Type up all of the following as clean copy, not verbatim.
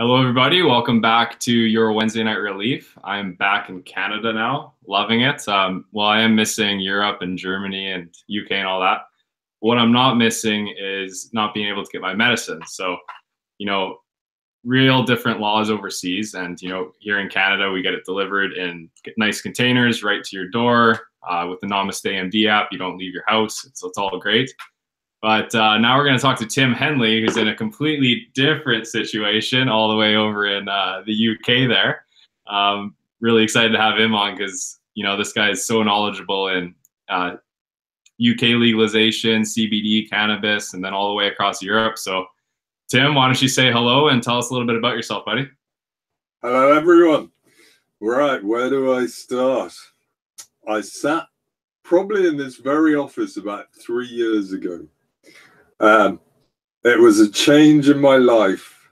Hello, everybody. Welcome back to your Wednesday Night Relief. I'm back in Canada now, loving it. Well, I am missing Europe and Germany and UK and all that. What I'm not missing is not being able to get my medicine. So, real different laws overseas. And, here in Canada, we get it delivered in nice containers right to your door. With the Namaste MD app, you don't leave your house. It's all great. But now we're going to talk to Tim Henley, who's in a completely different situation all the way over in the UK there. Really excited to have him on because, this guy is so knowledgeable in UK legalization, CBD, cannabis, and then all the way across Europe. So, Tim, why don't you say hello and tell us a little bit about yourself, buddy? Hello, everyone. Right, where do I start? I sat probably in this very office about 3 years ago. It was a change in my life.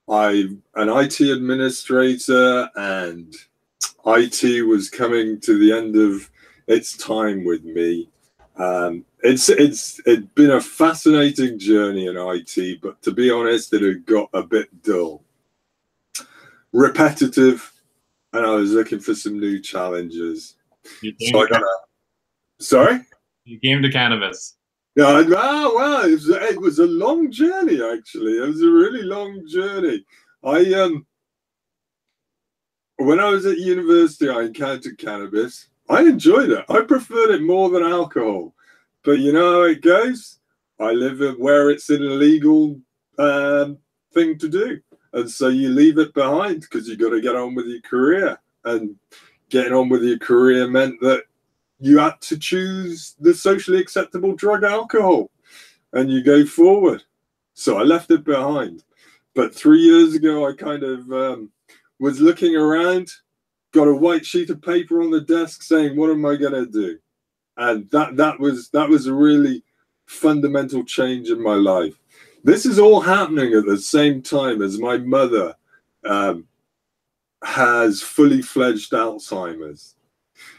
I'm an IT administrator, and IT was coming to the end of its time with me. It's been a fascinating journey in IT, but to be honest, it had got a bit dull, repetitive, and I was looking for some new challenges. Sorry? You came to cannabis. Yeah, well, it was a long journey, actually. It was a really long journey. When I was at university, I encountered cannabis. I enjoyed it. I preferred it more than alcohol. But you know how it goes? I live where it's an illegal thing to do. And so you leave it behind because you got to get on with your career. And getting on with your career meant that you had to choose the socially acceptable drug, alcohol, and you go forward. So I left it behind. But 3 years ago, I kind of was looking around, got a white sheet of paper on the desk saying, what am I going to do? And that was a really fundamental change in my life. This is all happening at the same time as my mother has fully fledged Alzheimer's.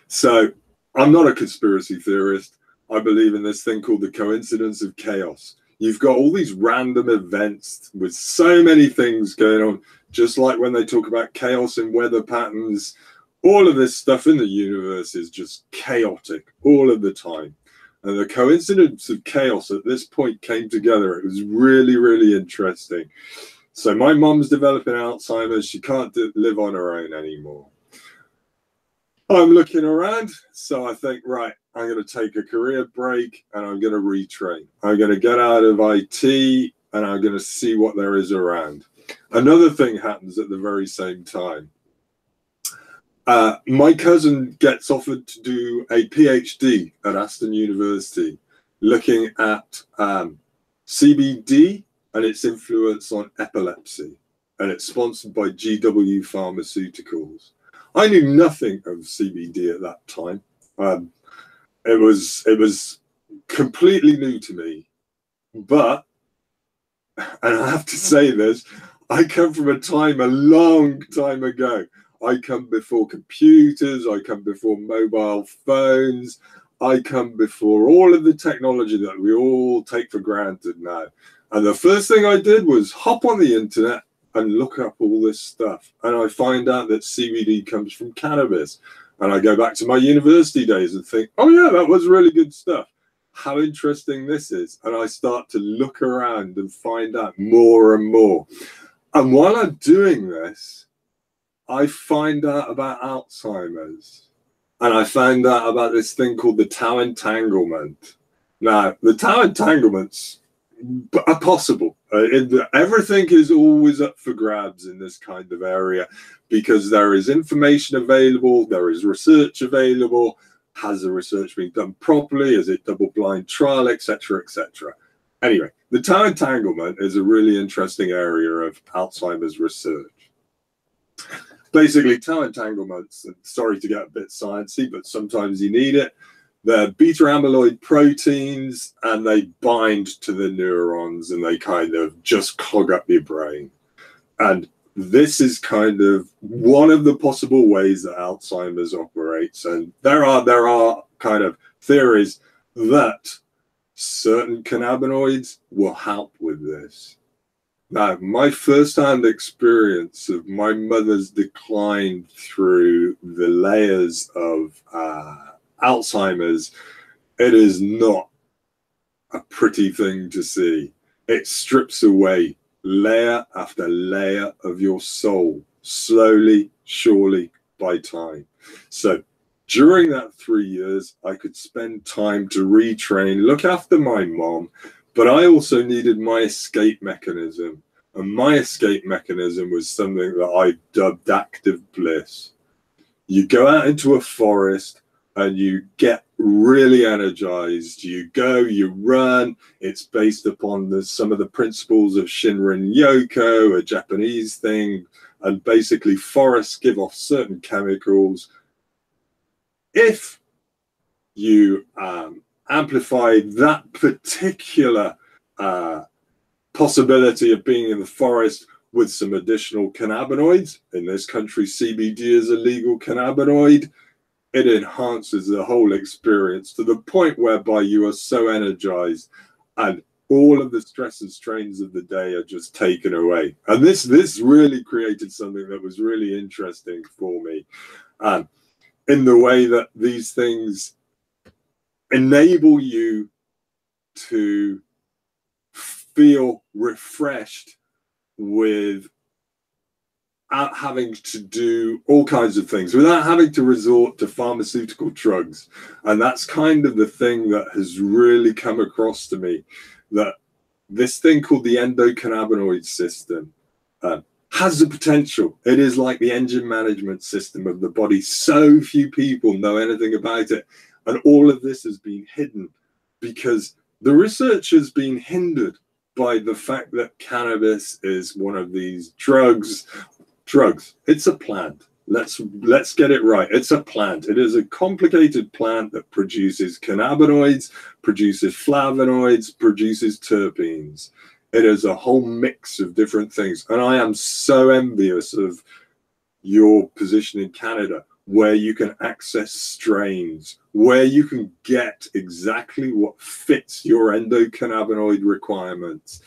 So I'm not a conspiracy theorist. I believe in this thing called the coincidence of chaos. You've got all these random events with so many things going on, just like when they talk about chaos in weather patterns. All of this stuff in the universe is just chaotic all of the time. And the coincidence of chaos at this point came together. It was really, really interesting. So my mom's developing Alzheimer's. She can't live on her own anymore. I'm looking around, so I think, right, I'm going to take a career break and I'm going to retrain. I'm going to get out of IT and I'm going to see what there is around. Another thing happens at the very same time. My cousin gets offered to do a PhD at Aston University looking at CBD and its influence on epilepsy, and it's sponsored by GW Pharmaceuticals. I knew nothing of CBD at that time. It was completely new to me. But, and I have to say this, I come from a long time ago. I come before computers, I come before mobile phones, I come before all of the technology that we all take for granted now. And the first thing I did was hop on the internet and look up all this stuff. And I find out that CBD comes from cannabis. And I go back to my university days and think, oh yeah, that was really good stuff. How interesting this is. And I start to look around and find out more and more. And while I'm doing this, I find out about Alzheimer's. And I find out about this thing called the tau entanglement. Now, the tau entanglements are possible. Everything is always up for grabs in this kind of area because there is information available, there is research available. Has the research been done properly? Is it double-blind trial, etc., etc.? Anyway, the tau entanglement is a really interesting area of Alzheimer's research. Basically, tau entanglements, and sorry to get a bit sciencey, but sometimes you need it. They're beta amyloid proteins and they bind to the neurons and they kind of just clog up your brain. And this is kind of one of the possible ways that Alzheimer's operates. And there are kind of theories that certain cannabinoids will help with this. Now, my first-hand experience of my mother's decline through the layers of Alzheimer's, it is not a pretty thing to see. It strips away layer after layer of your soul, slowly, surely, by time. So during that 3 years, I could spend time to retrain, look after my mom, but I also needed my escape mechanism. And my escape mechanism was something that I dubbed active bliss. You go out into a forest and you get really energized. You go, you run. It's based upon some of the principles of Shinrin Yoko, a Japanese thing. And basically, forests give off certain chemicals. If you amplify that particular possibility of being in the forest with some additional cannabinoids, in this country CBD is a legal cannabinoid, it enhances the whole experience to the point whereby you are so energized and all of the stress and strains of the day are just taken away. And this really created something that was really interesting for me, in the way that these things enable you to feel refreshed without having to do all kinds of things, without having to resort to pharmaceutical drugs. And that's kind of the thing that has really come across to me, that this thing called the endocannabinoid system has the potential. It is like the engine management system of the body. So few people know anything about it. And all of this has been hidden because the research has been hindered by the fact that cannabis is one of these drugs. It's a plant. Let's get it right. It's a plant. It is a complicated plant that produces cannabinoids, produces flavonoids, produces terpenes. It is a whole mix of different things. And I am so envious of your position in Canada, where you can access strains, where you can get exactly what fits your endocannabinoid requirements.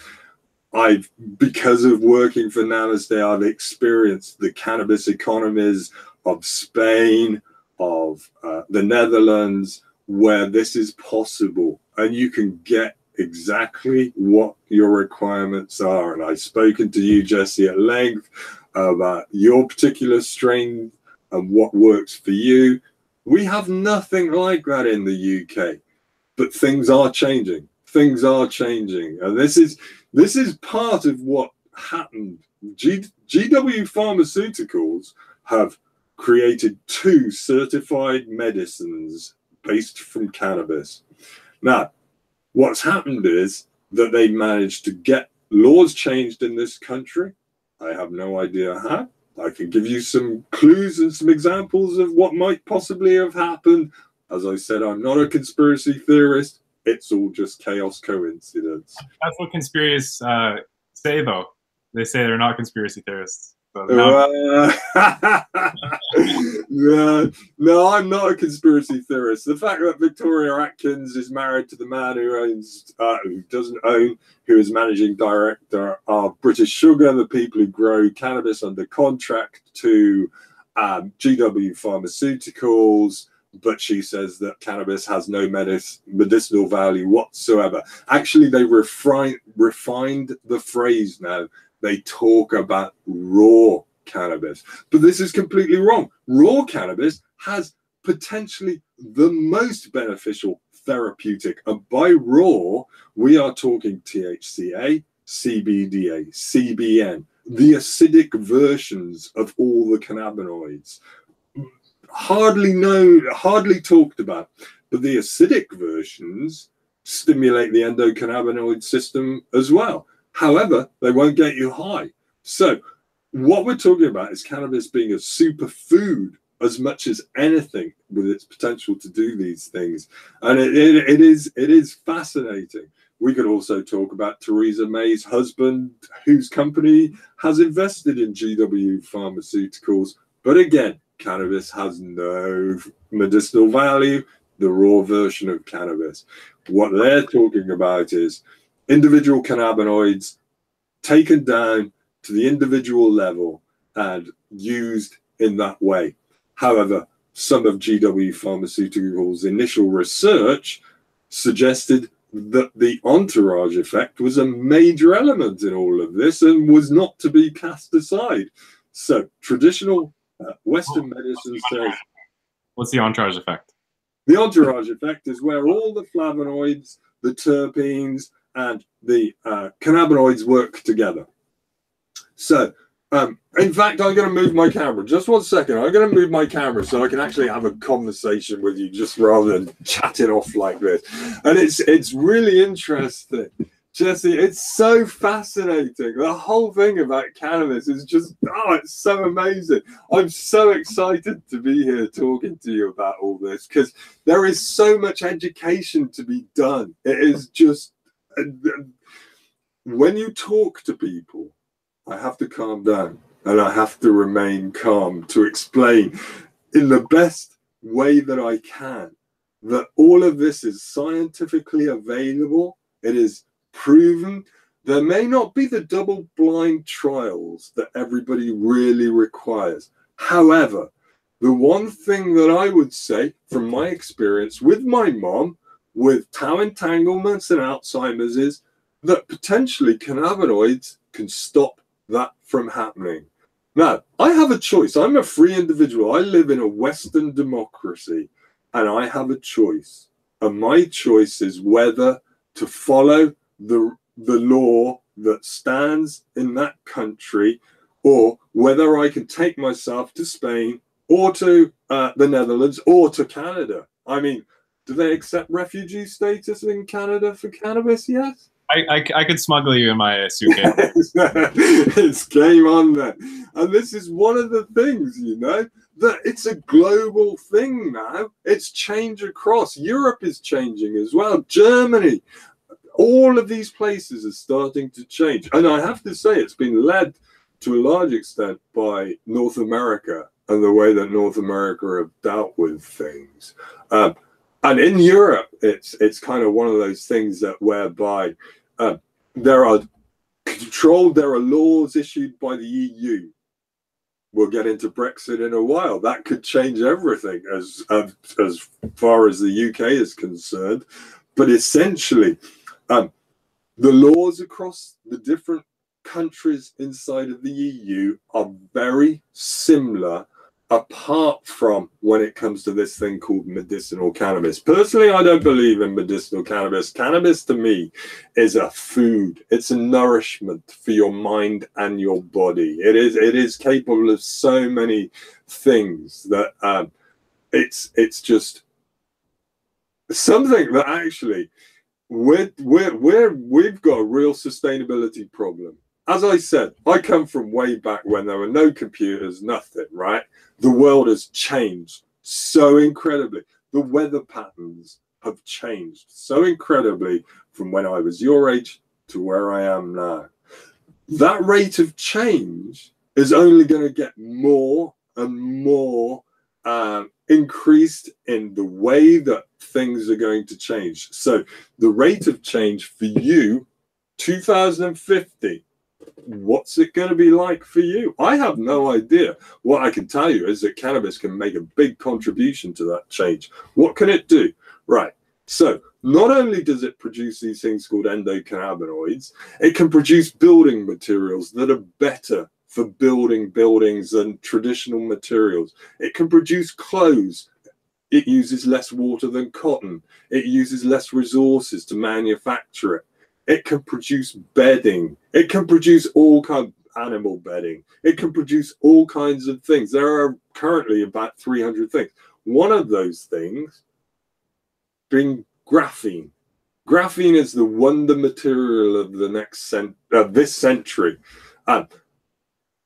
Because of working for Namaste, I've experienced the cannabis economies of Spain, of the Netherlands, where this is possible, and you can get exactly what your requirements are. And I've spoken to you, Jesse, at length about your particular strain and what works for you. We have nothing like that in the UK, but things are changing. Things are changing, and this is part of what happened. GW Pharmaceuticals have created 2 certified medicines based from cannabis. Now, what's happened is that they managed to get laws changed in this country. I have no idea how. I can give you some clues and some examples of what might possibly have happened. As I said, I'm not a conspiracy theorist. It's all just chaos coincidence. That's what conspiracies say, though. They say they're not conspiracy theorists. So no, I'm not a conspiracy theorist. The fact that Victoria Atkins is married to the man who is managing director of British Sugar, the people who grow cannabis under contract to GW Pharmaceuticals, but she says that cannabis has no medicinal value whatsoever. Actually, they refined the phrase now. They talk about raw cannabis, but this is completely wrong. Raw cannabis has potentially the most beneficial therapeutic, and by raw, we are talking THCA, CBDA, CBN, the acidic versions of all the cannabinoids. Hardly known, hardly talked about, but the acidic versions stimulate the endocannabinoid system as well. However, they won't get you high. So what we're talking about is cannabis being a superfood as much as anything, with its potential to do these things. And it is fascinating. We could also talk about Theresa May's husband, whose company has invested in GW Pharmaceuticals. But again, cannabis has no medicinal value, the raw version of cannabis. What they're talking about is individual cannabinoids taken down to the individual level and used in that way. However, some of GW Pharmaceuticals' initial research suggested that the entourage effect was a major element in all of this and was not to be cast aside. So traditional Western medicine says... What's the entourage effect? The entourage effect is where all the flavonoids, the terpenes, and the cannabinoids work together. So, in fact, I'm going to move my camera. Just 1 second. I'm going to move my camera so I can actually have a conversation with you, just rather than chatting off like this. And it's really interesting, Jesse. It's so fascinating. The whole thing about cannabis is just, oh, it's so amazing. I'm so excited to be here talking to you about all this, because there is so much education to be done. It is just, when you talk to people, I have to calm down and I have to remain calm to explain in the best way that I can that all of this is scientifically available. It is proven. There may not be the double-blind trials that everybody really requires. However, the one thing that I would say from my experience with my mom, with tau entanglements and Alzheimer's, is that potentially cannabinoids can stop that from happening. Now, I have a choice. I'm a free individual. I live in a Western democracy, and I have a choice. And my choice is whether to follow the law that stands in that country, or whether I can take myself to Spain or to the Netherlands or to Canada. I mean, do they accept refugee status in Canada for cannabis? Yes. I could smuggle you in my suitcase. It's game on then. And this is one of the things, you know, that it's a global thing now. It's change across. Europe is changing as well. Germany. All of these places are starting to change. And I have to say, it's been led to a large extent by North America and the way that North America have dealt with things. And in Europe, it's kind of one of those things that whereby there are laws issued by the EU. We'll get into Brexit in a while. That could change everything as far as the UK is concerned. But essentially, the laws across the different countries inside of the EU are very similar, apart from when it comes to this thing called medicinal cannabis. Personally, I don't believe in medicinal cannabis. Cannabis to me is a food. It's a nourishment for your mind and your body. It is capable of so many things that it's just something that actually we've got a real sustainability problem. As I said, I come from way back when there were no computers, nothing, right? The world has changed so incredibly. The weather patterns have changed so incredibly from when I was your age to where I am now. That rate of change is only going to get more and more increased in the way that things are going to change. So the rate of change for you, 2050, what's it going to be like for you? I have no idea. What I can tell you is that cannabis can make a big contribution to that change. What can it do? Right. So not only does it produce these things called endocannabinoids, it can produce building materials that are better for building buildings than traditional materials. It can produce clothes. It uses less water than cotton. It uses less resources to manufacture it. It can produce bedding. It can produce all kinds of animal bedding. It can produce all kinds of things. There are currently about 300 things. One of those things being graphene. Graphene is the wonder material of the this century, and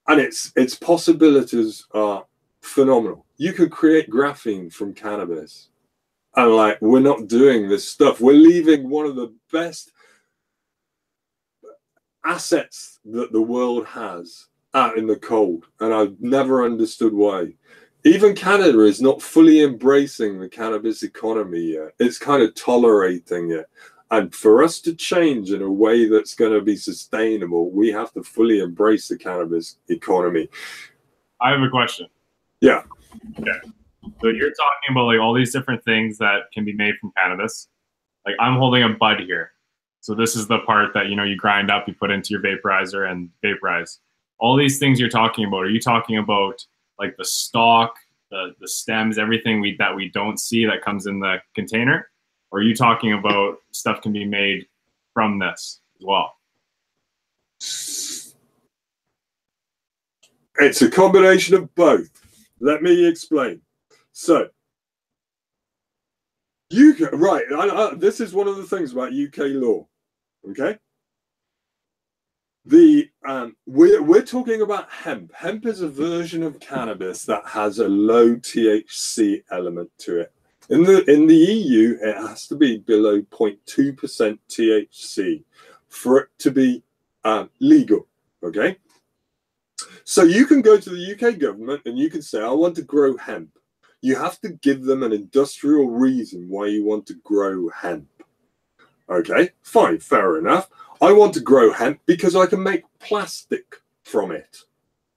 its possibilities are phenomenal. You can create graphene from cannabis, and like, we're not doing this stuff. We're leaving one of the best assets that the world has out in the cold, and I've never understood why. Even Canada is not fully embracing the cannabis economy yet. It's kind of tolerating it. And for us to change in a way that's going to be sustainable, we have to fully embrace the cannabis economy. I have a question. Yeah. Okay. So you're talking about like all these different things that can be made from cannabis. Like I'm holding a bud here. So this is the part that, you know, you grind up, you put into your vaporizer and vaporize. All these things you're talking about, are you talking about like the stalk, the stems, everything that we don't see that comes in the container? Or are you talking about stuff can be made from this as well? It's a combination of both. Let me explain. So, UK, right, this is one of the things about UK law, okay? We're talking about hemp. Hemp is a version of cannabis that has a low THC element to it. In the EU, it has to be below 0.2% THC for it to be legal, okay? So you can go to the UK government and you can say, I want to grow hemp. You have to give them an industrial reason why you want to grow hemp. Okay, fine, fair enough. I want to grow hemp because I can make plastic from it.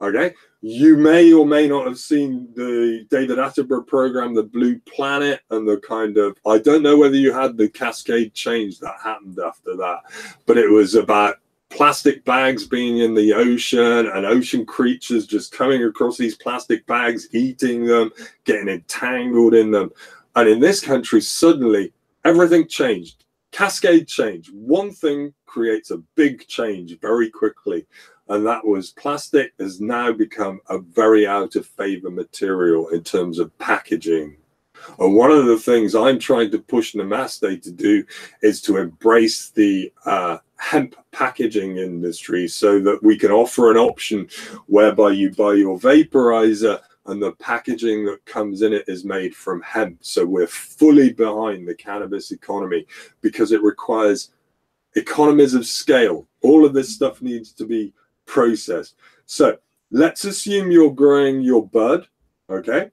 Okay, you may or may not have seen the David Attenborough program, The Blue Planet, and the kind of, I don't know whether you had the cascade change that happened after that, but it was about plastic bags being in the ocean and ocean creatures just coming across these plastic bags, eating them, getting entangled in them. And in this country, suddenly everything changed. Cascade change. One thing creates a big change very quickly. And that was plastic has now become a very out of favor material in terms of packaging. And one of the things I'm trying to push Namaste to do is to embrace the hemp packaging industry so that we can offer an option whereby you buy your vaporizer and the packaging that comes in it is made from hemp. So we're fully behind the cannabis economy because it requires economies of scale. All of this stuff needs to be processed. So let's assume you're growing your bud, okay?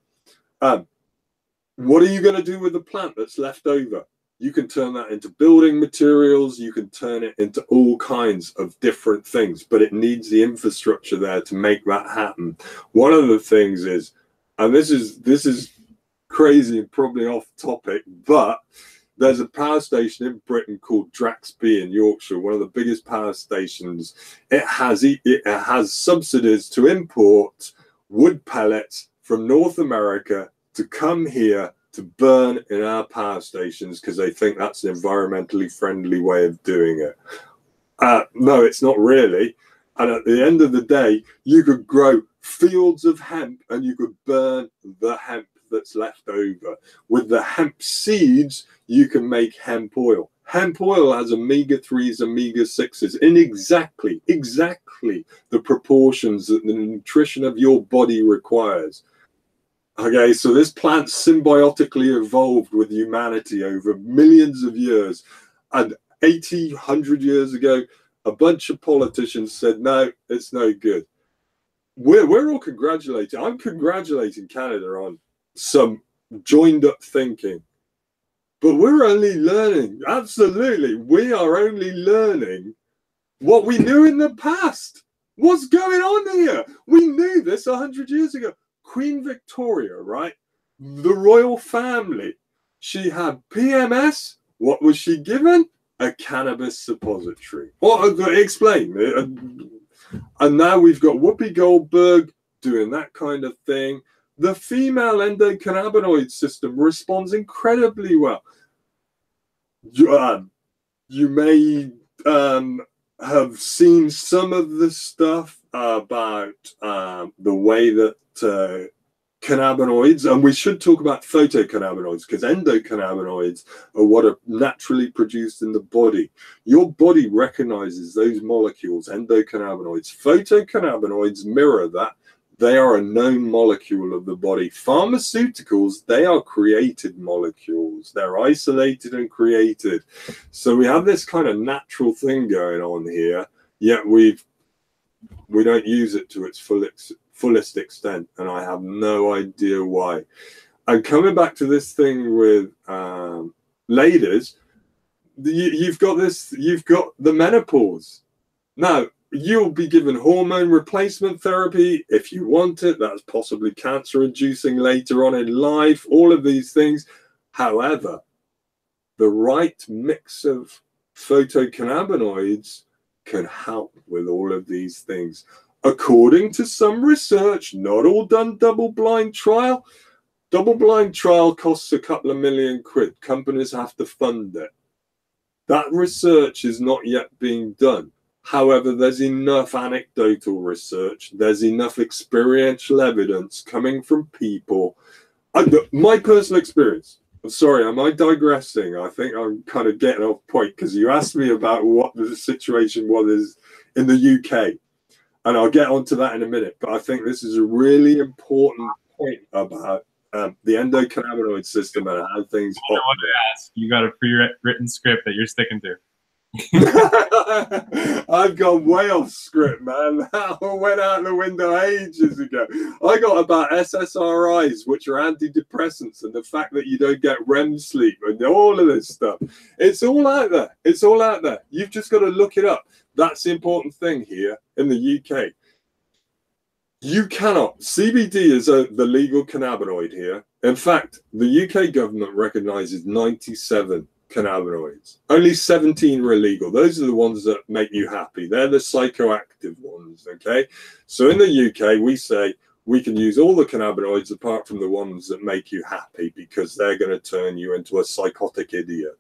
What are you going to do with the plant that's left over? You can turn that into building materials. You can turn it into all kinds of different things, but it needs the infrastructure there to make that happen. One of the things is, and this is crazy and probably off topic, but there's a power station in Britain called Draxby in Yorkshire, one of the biggest power stations. It has subsidies to import wood pellets from North America to come here to burn in our power stations because they think that's an environmentally friendly way of doing it. No, it's not really. And at the end of the day, you could grow fields of hemp and you could burn the hemp that's left over. With the hemp seeds, you can make hemp oil. Hemp oil has omega-3s, omega-6s in exactly the proportions that the nutrition of your body requires. Okay, so this plant symbiotically evolved with humanity over millions of years. And 80, 100 years ago, a bunch of politicians said, no, it's no good. We're all congratulating. I'm congratulating Canada on some joined up thinking. But we're only learning. Absolutely. We are only learning what we knew in the past. What's going on here? We knew this 100 years ago. Queen Victoria, right? The royal family. She had PMS. What was she given? A cannabis suppository. Explain. And now we've got Whoopi Goldberg doing that kind of thing. The female endocannabinoid system responds incredibly well. You may have seen some of the stuff about the way that cannabinoids, and we should talk about photocannabinoids because endocannabinoids are what are naturally produced in the body. Your body recognizes those molecules, endocannabinoids. Photocannabinoids mirror that. They are a known molecule of the body. Pharmaceuticals, they are created molecules. They're isolated and created. So we have this kind of natural thing going on here, yet we don't use it to its fullest extent, and I have no idea why. And coming back to this thing with ladies, you've got the menopause. Now, you'll be given hormone replacement therapy if you want it. That's possibly cancer inducing later on in life, all of these things. However, the right mix of phytocannabinoids can help with all of these things. According to some research, not all done double-blind trial. Double-blind trial costs a couple of million quid. Companies have to fund it. That research is not yet being done. However, there's enough anecdotal research, there's enough experiential evidence coming from people. My personal experience, I'm sorry, am I digressing? I think I'm kind of getting off point because you asked me about what the situation was in the UK. And I'll get onto that in a minute. But I think this is a really important point about the endocannabinoid system and how things I want to ask. You got a pre-written script that you're sticking to. I've gone way off script, man. I went out the window ages ago. I got about SSRIs, which are antidepressants, and the fact that you don't get REM sleep and all of this stuff. It's all out there. It's all out there. You've just got to look it up. That's the important thing here in the UK. You cannot. CBD is the legal cannabinoid here. In fact, the UK government recognizes 97 cannabinoids. Only 17 are illegal. Those are the ones that make you happy. They're the psychoactive ones, okay? So in the UK, we say we can use all the cannabinoids apart from the ones that make you happy because they're going to turn you into a psychotic idiot.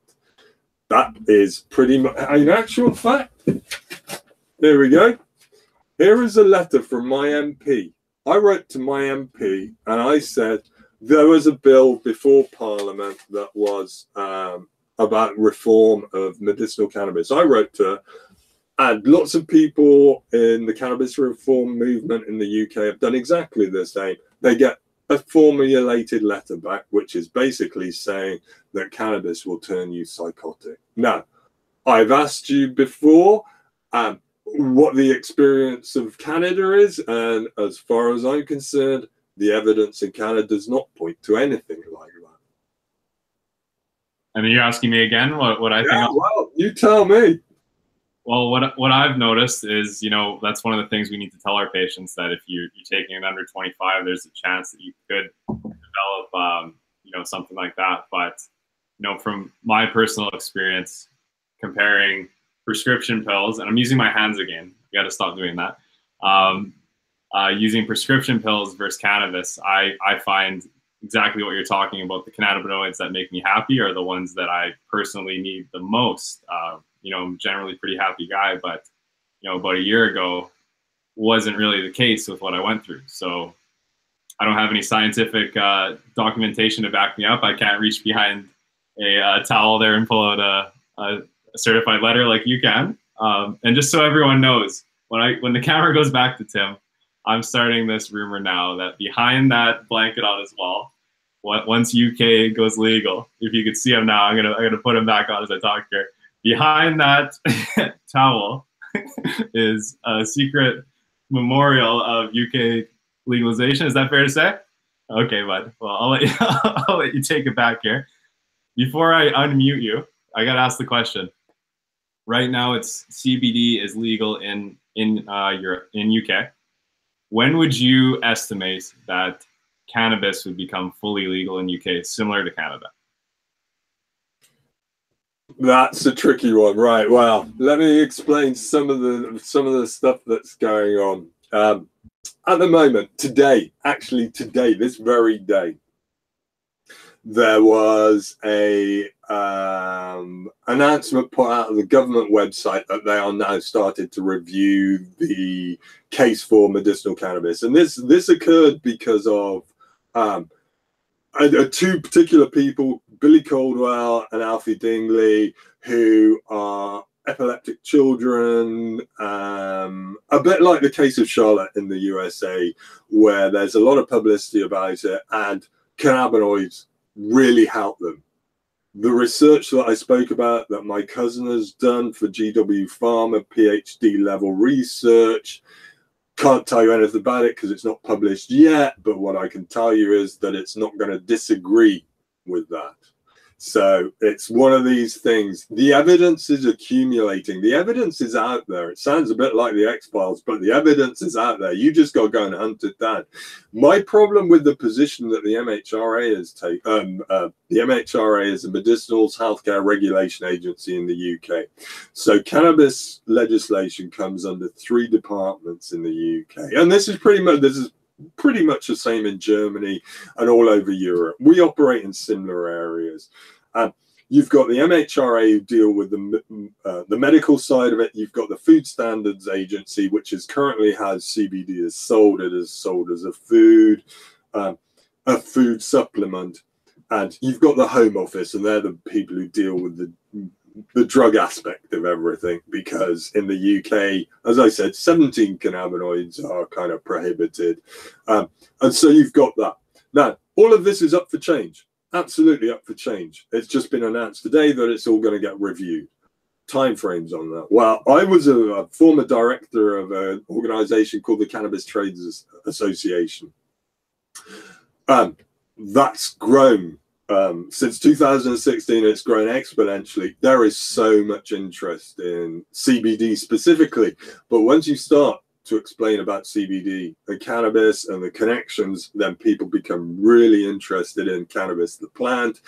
That is pretty much, in actual fact, there we go. Here is a letter from my MP. I wrote to my MP and I said there was a bill before Parliament that was about reform of medicinal cannabis. I wrote to her, and lots of people in the cannabis reform movement in the UK have done exactly the same. They get a formulated letter back, which is basically saying that cannabis will turn you psychotic. Now, I've asked you before what the experience of Canada is, and as far as I'm concerned, the evidence in Canada does not point to anything like that. And then you're asking me again what I think. Well, you tell me. Well, what I've noticed is, you know, that's one of the things we need to tell our patients, that if you're taking it under 25, there's a chance that you could develop, you know, something like that. But, you know, from my personal experience, comparing prescription pills, and I'm using my hands again. You got to stop doing that. Using prescription pills versus cannabis, I find exactly what you're talking about. The cannabinoids that make me happy are the ones that I personally need the most. You know, I'm generally a pretty happy guy, but, you know, about a year ago wasn't really the case with what I went through. So I don't have any scientific documentation to back me up. I can't reach behind a towel there and pull out a certified letter like you can. And just so everyone knows, when the camera goes back to Tim, I'm starting this rumor now that behind that blanket on his wall, once UK goes legal, if you could see him now, I'm gonna put him back on as I talk here. Behind that towel is a secret memorial of UK legalization. Is that fair to say? Okay, bud. Well, I'll let you take it back here. Before I unmute you, I gotta ask the question. Right now, it's CBD is legal in Europe, in UK. When would you estimate that cannabis would become fully legal in UK, similar to Canada? That's a tricky one, right? Well, let me explain some of the stuff that's going on at the moment. Today, this very day, there was a announcement put out of the government website that they are now started to review the case for medicinal cannabis, and this occurred because of two particular people, Billy Caldwell and Alfie Dingley, who are epileptic children, a bit like the case of Charlotte in the USA, where there's a lot of publicity about it, and cannabinoids really help them. The research that I spoke about that my cousin has done for GW Pharma, PhD level research, can't tell you anything about it because it's not published yet, but what I can tell you is that it's not going to disagree with that. So it's one of these things. The evidence is accumulating. The evidence is out there. It sounds a bit like the X-Files, but the evidence is out there. You just got to go and hunt it down. My problem with the position that the MHRA has taken, the MHRA is a medicinals healthcare regulation agency in the UK. So cannabis legislation comes under 3 departments in the UK, and this is pretty much the same in Germany and all over Europe. We operate in similar areas. You've got the MHRA who deal with the medical side of it. You've got the Food Standards Agency, which is currently has CBD is sold. It is sold as a food supplement. And you've got the Home Office, and they're the people who deal with the drug aspect of everything, because in the UK, as I said, 17 cannabinoids are kind of prohibited. And so you've got that. Now, all of this is up for change. Absolutely up for change. It's just been announced today that it's all going to get reviewed. Timeframes on that. Well, I was a former director of an organization called the Cannabis Trades Association. That's grown. Since 2016, it's grown exponentially. There is so much interest in CBD specifically, but once you start to explain about CBD and cannabis and the connections, then people become really interested in cannabis, the plant.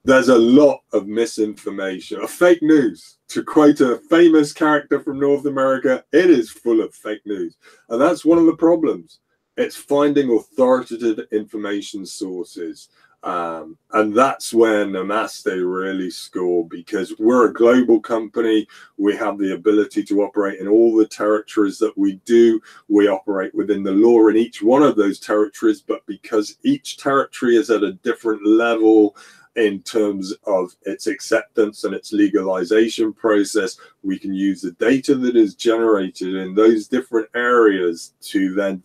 There's a lot of misinformation, fake news. To quote a famous character from North America, it is full of fake news. And that's one of the problems. It's finding authoritative information sources. And that's where Namaste really score, because we're a global company. We have the ability to operate in all the territories that we do. We operate within the law in each one of those territories, but because each territory is at a different level in terms of its acceptance and its legalization process, we can use the data that is generated in those different areas to then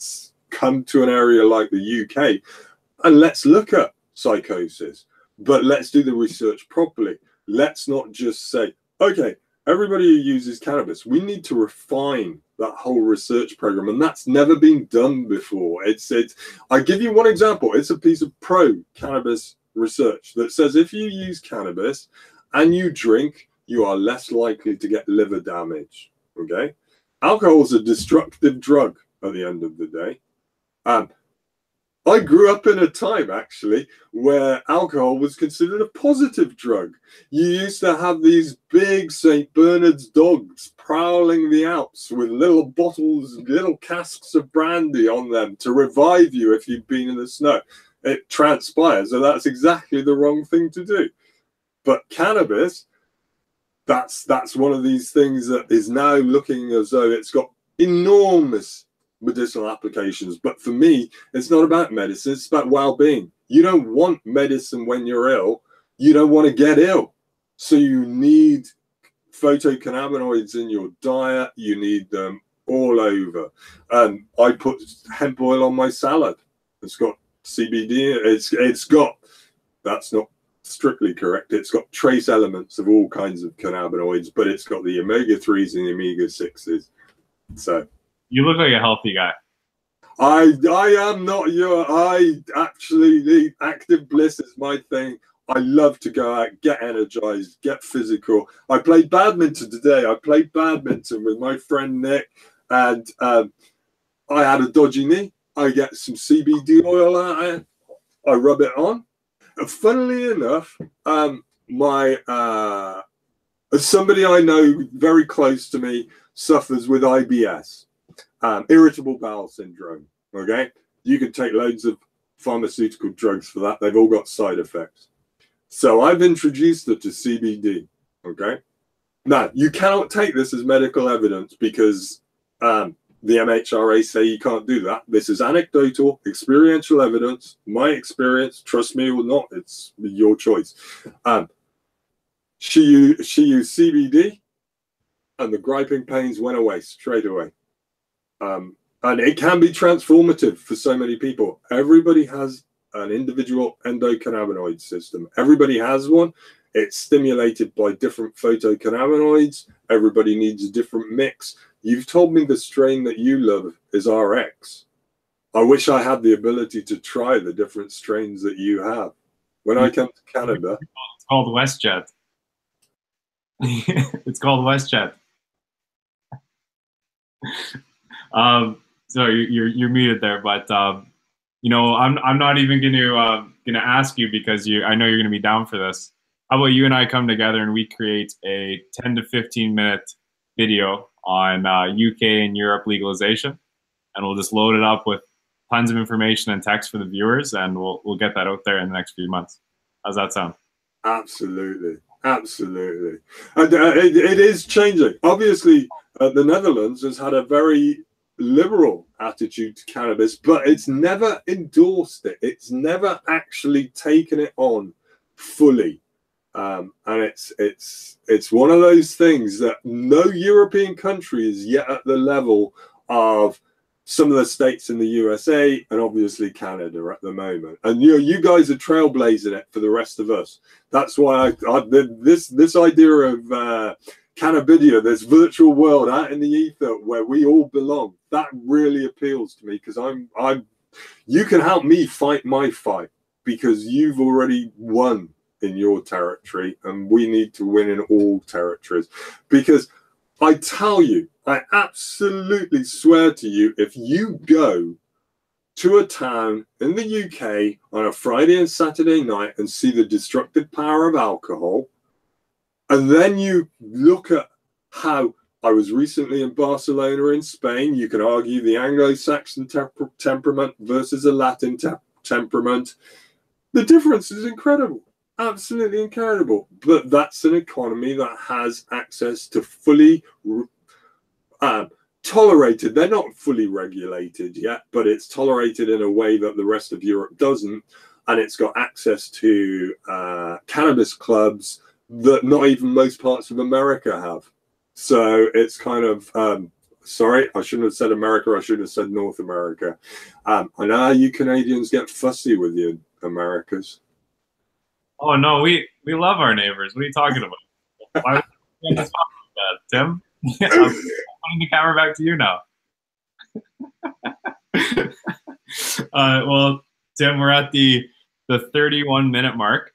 come to an area like the UK, and let's look at psychosis, but let's do the research properly. Let's not just say, okay, everybody who uses cannabis, we need to refine that whole research program, and that's never been done before. I give you one example. It's a piece of pro-cannabis research that says if you use cannabis and you drink, you are less likely to get liver damage. Okay, alcohol is a destructive drug at the end of the day. I grew up in a time, actually, where alcohol was considered a positive drug. You used to have these big St. Bernard's dogs prowling the Alps with little bottles, little casks of brandy on them to revive you if you'd been in the snow. It transpires, so that's exactly the wrong thing to do. But cannabis, that's one of these things that is now looking as though it's got enormous medicinal applications. But for me, it's not about medicine, it's about well-being. You don't want medicine when you're ill. You don't want to get ill. So you need phytocannabinoids in your diet. You need them all over. I put hemp oil on my salad. It's got CBD. It's got, that's not strictly correct, it's got trace elements of all kinds of cannabinoids, but it's got the omega-3s and the omega-6s. So you look like a healthy guy. I am not actually, the active bliss is my thing. I love to go out, get energized, get physical. I played badminton today. I played badminton with my friend Nick, and I had a dodgy knee. I get some CBD oil out of it. I rub it on. And funnily enough, somebody I know very close to me suffers with IBS. Irritable bowel syndrome. Okay, you can take loads of pharmaceutical drugs for that. They've all got side effects. So I've introduced her to CBD. Okay, now you cannot take this as medical evidence because the MHRA say you can't do that. This is anecdotal, experiential evidence. My experience, trust me or not, it's your choice. She used CBD, and the griping pains went away straight away. And it can be transformative for so many people. Everybody has an individual endocannabinoid system. Everybody has one. It's stimulated by different phytocannabinoids. Everybody needs a different mix. You've told me the strain that you love is RX. I wish I had the ability to try the different strains that you have. when I come to Canada. It's called WestJet. It's called WestJet. So you're muted there, but you know, I'm not even gonna ask you because I know you're gonna be down for this. How about you and I come together and we create a 10 to 15 minute video on UK and Europe legalization, and we'll just load it up with tons of information and text for the viewers, and we'll get that out there in the next few months. How's that sound? Absolutely, absolutely, and it is changing. Obviously, the Netherlands has had a very liberal attitude to cannabis, but it's never endorsed it. It's never actually taken it on fully. And it's one of those things that no European country is yet at the level of some of the states in the USA and obviously Canada at the moment. And you guys are trailblazing it for the rest of us. That's why this idea of Cannabidia, this virtual world out in the ether where we all belong, that really appeals to me, because you can help me fight my fight, because you've already won in your territory, and we need to win in all territories. Because I tell you, I absolutely swear to you, if you go to a town in the UK on a Friday and Saturday night and see the destructive power of alcohol, and then you look at how I was recently in Barcelona in Spain, you can argue the Anglo-Saxon temperament versus a Latin temperament. The difference is incredible. Absolutely incredible. But that's an economy that has access to fully tolerated. They're not fully regulated yet, but it's tolerated in a way that the rest of Europe doesn't. And it's got access to cannabis clubs that not even most parts of America have. So it's kind of, sorry, I shouldn't have said America, I should have said North America. I know how you Canadians get fussy with you Americas. Oh no, we love our neighbors. What are you talking about? Why would you talk about that, Tim? I'm putting the camera back to you now. Well, Tim, we're at the 31-minute mark.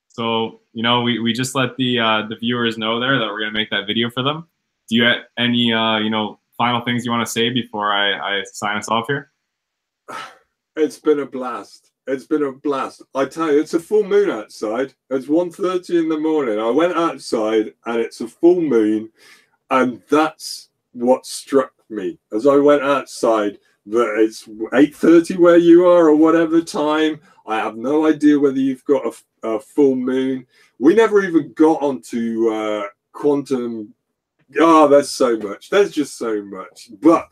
So, you know, we just let the viewers know there that we're gonna make that video for them. Do you have any you know, final things you want to say before I sign us off here? It's been a blast. It's been a blast. I tell you, it's a full moon outside. It's 1:30 in the morning. I went outside and it's a full moon, and that's what struck me as I went outside. That it's 8:30 where you are or whatever time. I have no idea whether you've got a full moon. We never even got onto quantum. Oh, there's so much. There's just so much. But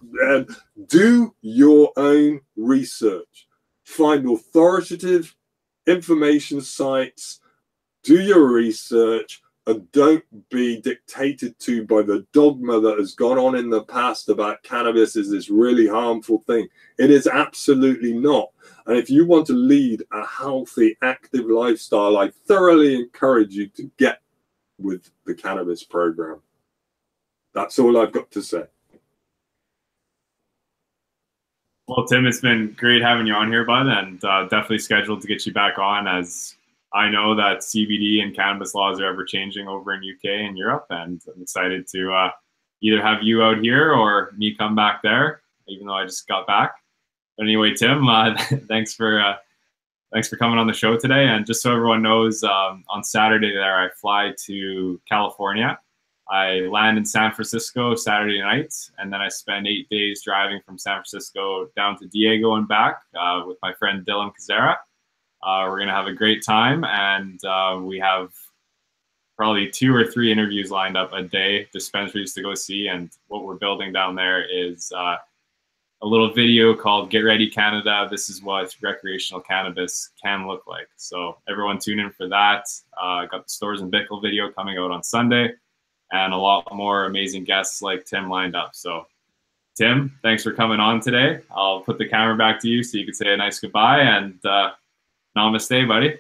do your own research. Find authoritative information sites. Do your research. And don't be dictated to by the dogma that has gone on in the past about cannabis is this really harmful thing. It is absolutely not. And if you want to lead a healthy, active lifestyle, I thoroughly encourage you to get with the cannabis program. That's all I've got to say. Well, Tim, it's been great having you on here, bud, and definitely scheduled to get you back on, as I know that CBD and cannabis laws are ever changing over in UK and Europe, and I'm excited to either have you out here or me come back there, even though I just got back. But anyway, Tim, thanks for coming on the show today. And just so everyone knows, on Saturday there, I fly to California. I land in San Francisco Saturday night, and then I spend 8 days driving from San Francisco down to Diego and back with my friend Dylan Kazera. We're going to have a great time, and we have probably 2 or 3 interviews lined up a day, dispensaries to go see, and what we're building down there is a little video called Get Ready Canada. This is what recreational cannabis can look like. So everyone tune in for that. Got the Stores and Bickle video coming out on Sunday, and a lot more amazing guests like Tim lined up. So Tim, thanks for coming on today. I'll put the camera back to you so you can say a nice goodbye, and namaste, buddy.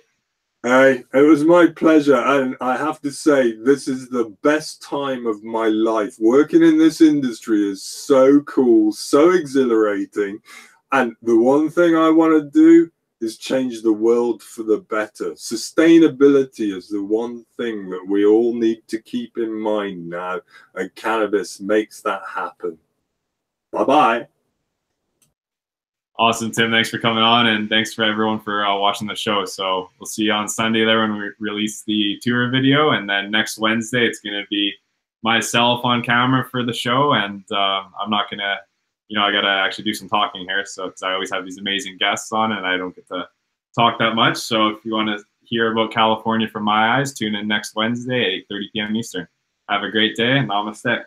Hey, it was my pleasure. And I have to say, this is the best time of my life. Working in this industry is so cool, so exhilarating. And the one thing I want to do is change the world for the better. Sustainability is the one thing that we all need to keep in mind now, and cannabis makes that happen. Bye-bye. Awesome, Tim. Thanks for coming on, and thanks for everyone for watching the show. So we'll see you on Sunday there when we release the tour video, and then next Wednesday it's going to be myself on camera for the show, and I'm not going to, I got to actually do some talking here, so because I always have these amazing guests on, and I don't get to talk that much. So if you want to hear about California from my eyes, tune in next Wednesday at 8:30 p.m. Eastern. Have a great day, and namaste.